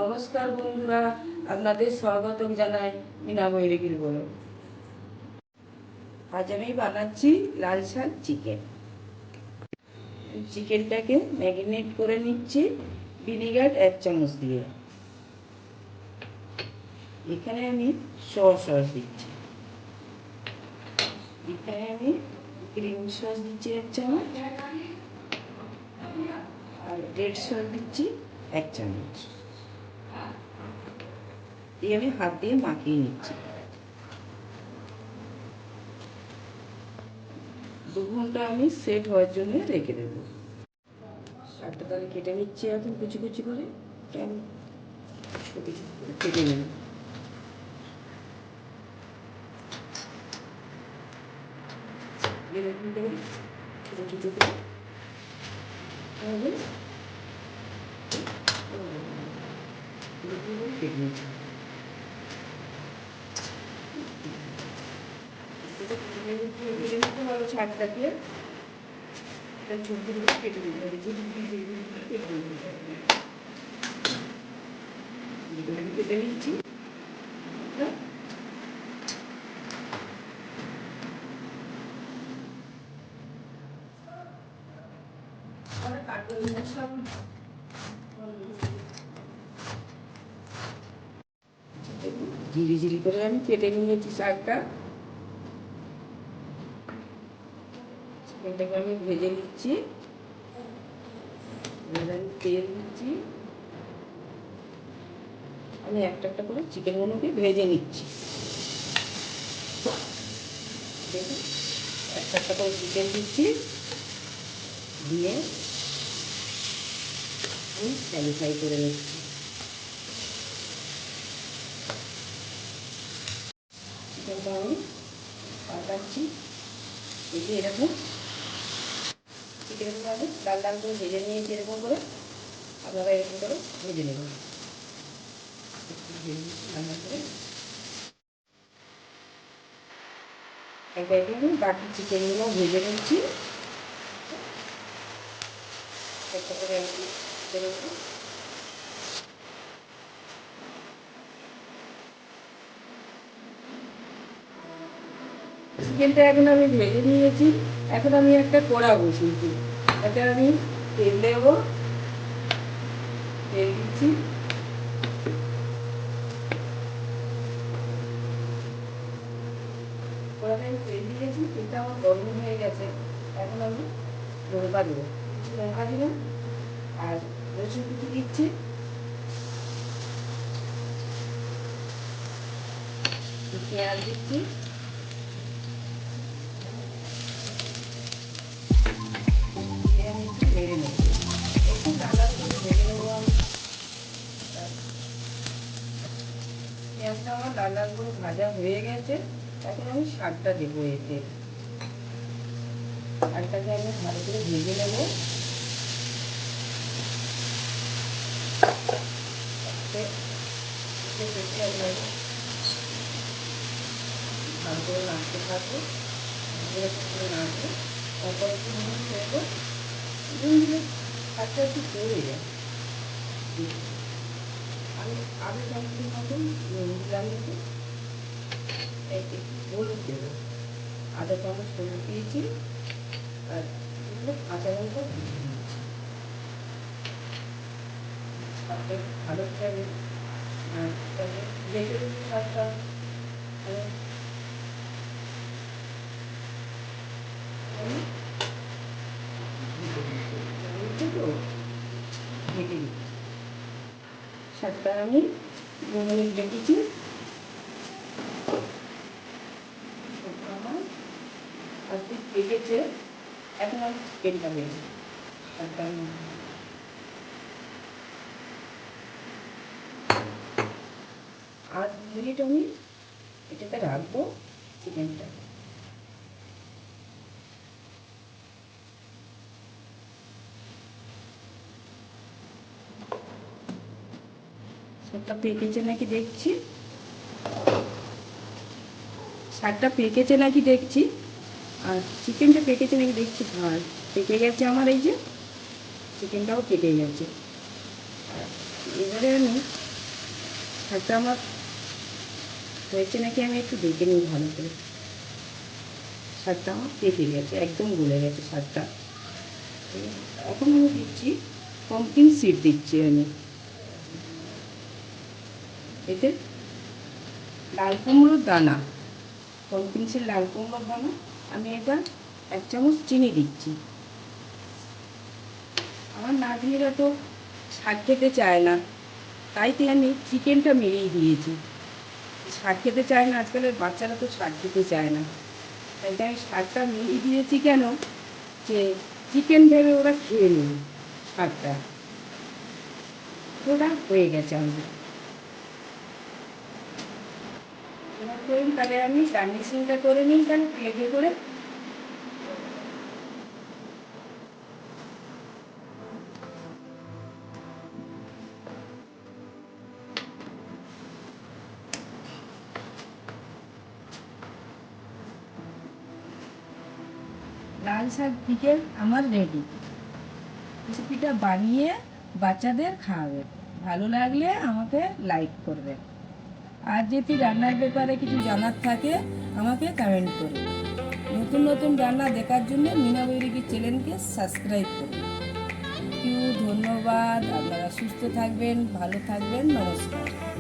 নমস্কার বন্ধুরা, আপনাদের স্বাগত জানাই মিনা বৈরাগীর বলো। আজ আমি বানাচ্ছি লাল শাক চিকেন। চিকেনটাকে ম্যারিনেট করে নিচ্ছি ভিনিগার 1 চামচ দিয়ে। এখানে আমি সস দিচ্ছি, এখানে আমি ক্রিম সস দিচ্ছি 1 চামচ, আর রেড সস দিচ্ছি 1 চামচ। দিয়ে আমি হাত দিয়ে মাখিয়ে নিচ্ছি। 2 ঘন্টা আমি সেট হওয়ার জন্য রেখে দেবো। শাকটা তাহলে কেটে নিচ্ছি এখন কুচি কুচি করে, ছোটো ছোটো করে কেটে নেব। এরকম করে ছোটো ছোটো করে কেটে নিচ্ছি। শাকটাকে ছোটো ছোটো করে কেটে নিতে হবে, কেটে নিচ্ছি। ঝিরি ঝিরি করে আমি কেটে নিয়েছি শাকটা। চিকেনটাকে আমি ভেজে নিচ্ছি, তেল দিচ্ছি। আমি একটা একটা করে চিকেনগুলোকে ভেজে নিচ্ছি। দেখুন, একটা একটা করে চিকেন দিচ্ছি, দিয়ে আমি স্যালো ফ্রাই করে নিচ্ছি। চিকেনটা আমি পাল্টাচ্ছি, এই যে এরকম চিকেনগুলো আমি ডাল ডাল করে ভেজে নিয়েছি। এরকম করে আপনারা এরকম করে ভেজে নেবেন। এবার আমি বাকি চিকেনগুলো ভেজে নিচ্ছি, একটা করে আমি চিকেনটা এখন আমি ভেজে নিয়েছি। এখন আমি একটা কড়া বসিয়েছি, তাতে আমি তেল দেব, তেল দিচ্ছি। কড়াতে আমি তেল দিয়েছি, তেলটা আমার গরম হয়ে গেছে। এখন আমি লঙ্কা দেবো, লঙ্কা দিলাম, আর রসুন কুচি দিচ্ছি, পেঁয়াজ দিচ্ছি, আমি একটু নেড়ে নেব, একটু লাল করে ভেজে নেবো আমি। পেঁয়াজটা আমার লাল লাল করে ভাজা হয়ে গেছে। এখন আমি শাকটা দেবো এতে। শাকটাকে আমি ভালো করে ভেজে নেব। ভালো করে নাড়তে থাকবো, এরকম করে নাড়বো। তারপর একটু নুন দেবো, নুন দিলে শাকটা একটু পড়ে যায়। আমি আধা চামচের মতন নুন দিলাম, একটু হলুদ দেবো, আধা চামচ হলুদ দিয়েছি, আর কাঁচা লঙ্কা দিয়েছি। ভালো করে দেখে শাকটা ঢেকে দিচ্ছি। শাকটা আমি 2 মিনিট রেখেছি। আমার আজকে পেকেছে, এখন আমি চিকেনটা ভেজে শাকটা আমি আর 2 মিনিট আমি এটাতে রাখবো চিকেনটা। শাকটা পেকেছে নাকি দেখছি, শাকটা পেকেছে নাকি দেখছি, আর চিকেনটা পেকেছে নাকি দেখছি। আর পেকে গেছে আমার, এই যে চিকেনটাও পেকে গেছে। এবারে আমি শাকটা আমার হয়েছে নাকি আমি একটু দেখে নিই ভালো করে। শাকটা আমার পেকে গেছে, একদম গলে গেছে শাকটা। এখন আমি দিচ্ছি পাম্পকিন সিড দিচ্ছি আমি এতে, লাল কুমড়োর দানা, পাম্পকিন সিড লাল কুমড়োর দানা। আমি এটা 1 চামচ চিনি দিচ্ছি। আমার নাতনিরা তো শাক খেতে চায় না, তাই তো আমি চিকেনটা মেরেই দিয়েছি। শাক খেতে চায় না, আজকালের বাচ্চারা তো শাক খেতে চায় না, তাই আমি শাকটা মেরেই দিয়েছি। কেন? যে চিকেন ভেবে ওরা খেয়ে নেবে শাকটা। ওটা হয়ে গেছে আমাদের। এবার করুন, তাহলে আমি গার্নিশিংটা করে নিই তাহলে প্লেটে করে। লাল শাক চিকেন আমার রেডি। রেসিপিটা বানিয়ে বাচ্চাদের খাওয়াবে, ভালো লাগলে আমাকে লাইক করবে। আর যদি রান্নার ব্যাপারে কিছু জানার থাকে আমাকে কমেন্ট করবে। নতুন নতুন রান্না দেখার জন্য মিনা বৈরাগী চ্যানেলকে সাবস্ক্রাইব করুন। ধন্যবাদ। আপনারা সুস্থ থাকবেন, ভালো থাকবেন। নমস্কার।